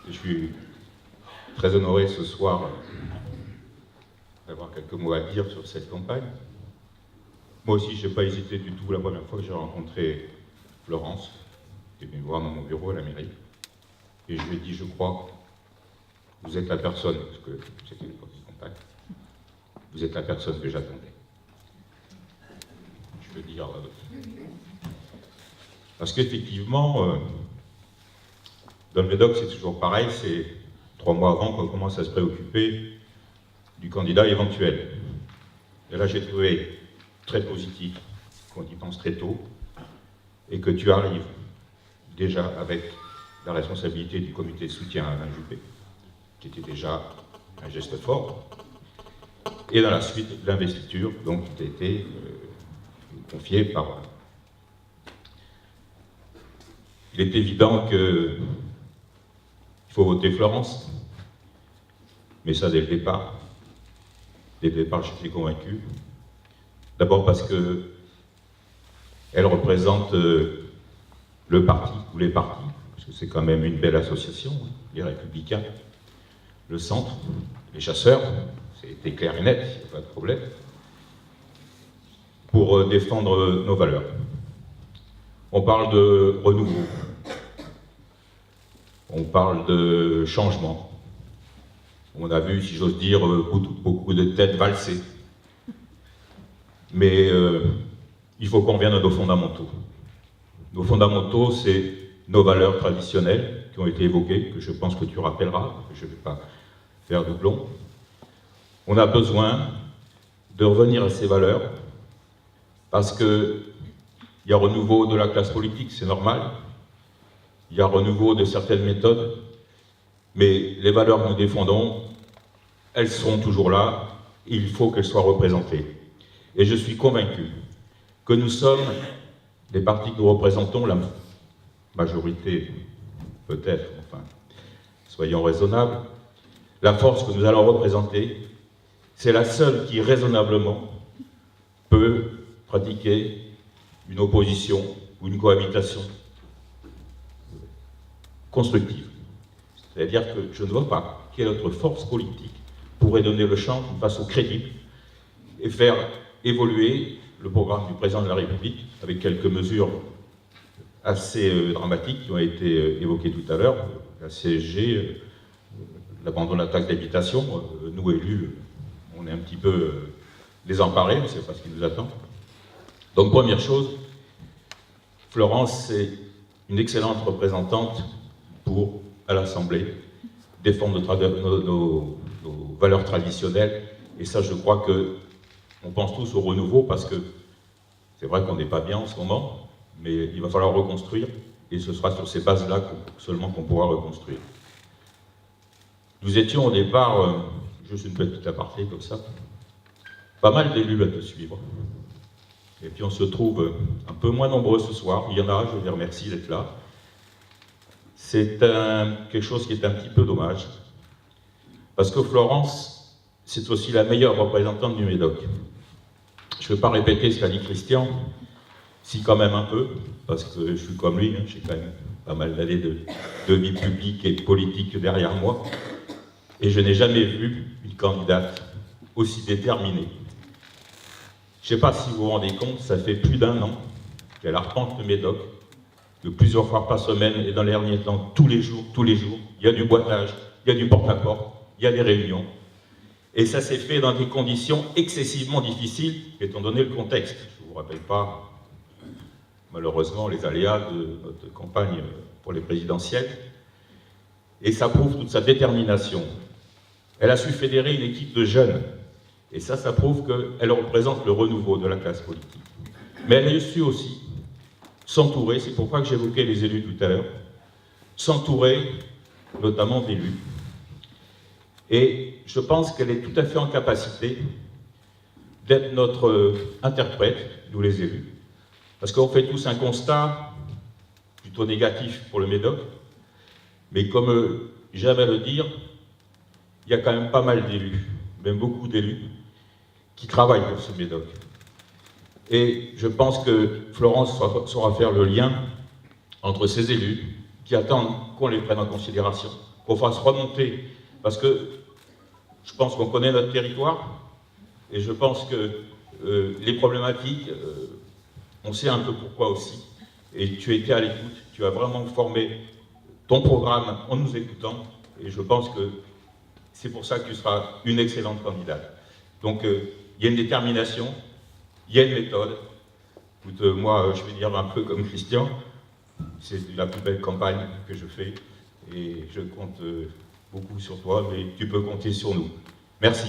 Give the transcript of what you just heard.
Je suis très honoré ce soir d'avoir quelques mots à dire sur cette campagne. Moi aussi, je n'ai pas hésité du tout la première fois que j'ai rencontré Florence, qui est venue me voir dans mon bureau à la mairie. Et je lui ai dit, je crois, vous êtes la personne, parce que c'était le premier contact, vous êtes la personne que j'attendais. Je veux dire, parce qu'effectivement, dans le Médoc, c'est toujours pareil, c'est 3 mois avant qu'on commence à se préoccuper du candidat éventuel. Et là, j'ai trouvé très positif qu'on y pense très tôt, et que tu arrives déjà avec la responsabilité du comité de soutien à Alain Juppé, qui était déjà un geste fort, et dans la suite, l'investiture, donc qui t'a été confiée par... Il est évident qu'il faut voter Florence, mais ça dès le départ. Dès le départ, j'étais convaincu. D'abord parce que elle représente le parti, ou les partis, parce que c'est quand même une belle association, hein, les Républicains, le Centre, les Chasseurs, c'était clair et net, il n'y a pas de problème, pour défendre nos valeurs. On parle de renouveau, on parle de changement. On a vu, si j'ose dire, beaucoup de têtes valser. Mais il faut qu'on revienne à nos fondamentaux. Nos fondamentaux, c'est nos valeurs traditionnelles qui ont été évoquées, que je pense que tu rappelleras, que je ne vais pas faire doublon. On a besoin de revenir à ces valeurs parce qu'il y a renouveau de la classe politique, c'est normal. Il y a renouveau de certaines méthodes, mais les valeurs que nous défendons, elles sont toujours là, et il faut qu'elles soient représentées. Et je suis convaincu que nous sommes, les partis que nous représentons, la majorité peut-être, enfin, soyons raisonnables, la force que nous allons représenter, c'est la seule qui raisonnablement peut pratiquer une opposition ou une cohabitation constructive. C'est-à-dire que je ne vois pas quelle autre force politique pourrait donner le champ d'une façon crédible et faire évoluer le programme du président de la République avec quelques mesures assez dramatiques qui ont été évoquées tout à l'heure, la CSG, l'abandon de la taxe d'habitation. Nous, élus, on est un petit peu désemparés, on ne sait pas ce qui nous attend. Donc, première chose, Florence, c'est une excellente représentante pour, à l'Assemblée, défendre nos valeurs traditionnelles. Et ça, je crois qu'on pense tous au renouveau parce que c'est vrai qu'on n'est pas bien en ce moment, mais il va falloir reconstruire et ce sera sur ces bases-là seulement qu'on pourra reconstruire. Nous étions au départ, juste une petite aparté comme ça, pas mal d'élus à te suivre. Et puis on se trouve un peu moins nombreux ce soir. Il y en a, je les remercie d'être là. C'est quelque chose qui est un petit peu dommage. Parce que Florence, c'est aussi la meilleure représentante du Médoc. Je ne vais pas répéter ce qu'a dit Christian, si quand même un peu, parce que je suis comme lui, hein, j'ai quand même pas mal d'années de vie publique et politique derrière moi. Et je n'ai jamais vu une candidate aussi déterminée. Je ne sais pas si vous vous rendez compte, ça fait plus d'1 an qu'elle arpente le Médoc, de plusieurs fois par semaine, et dans les derniers temps, tous les jours, il y a du boitage, il y a du porte-à-porte, il y a des réunions. Et ça s'est fait dans des conditions excessivement difficiles, étant donné le contexte. Je ne vous rappelle pas, malheureusement, les aléas de notre campagne pour les présidentielles. Et ça prouve toute sa détermination. Elle a su fédérer une équipe de jeunes. Et ça prouve qu'elle représente le renouveau de la classe politique. Mais elle a su aussi s'entourer, c'est pourquoi que j'évoquais les élus tout à l'heure, s'entourer notamment d'élus. Et je pense qu'elle est tout à fait en capacité d'être notre interprète, nous les élus. Parce qu'on fait tous un constat plutôt négatif pour le Médoc, mais comme j'aime à le dire, il y a quand même pas mal d'élus, même beaucoup d'élus, qui travaillent pour ce Médoc. Et je pense que Florence saura faire le lien entre ces élus qui attendent qu'on les prenne en considération, qu'on fasse remonter, parce que je pense qu'on connaît notre territoire, et je pense que les problématiques, on sait un peu pourquoi aussi, et tu étais à l'écoute, tu as vraiment formé ton programme en nous écoutant, et je pense que c'est pour ça que tu seras une excellente candidate. Donc, il y a une détermination, il y a une méthode. Écoute, moi, je vais dire un peu comme Christian, c'est la plus belle campagne que je fais, et je compte beaucoup sur toi, mais tu peux compter sur nous. Merci.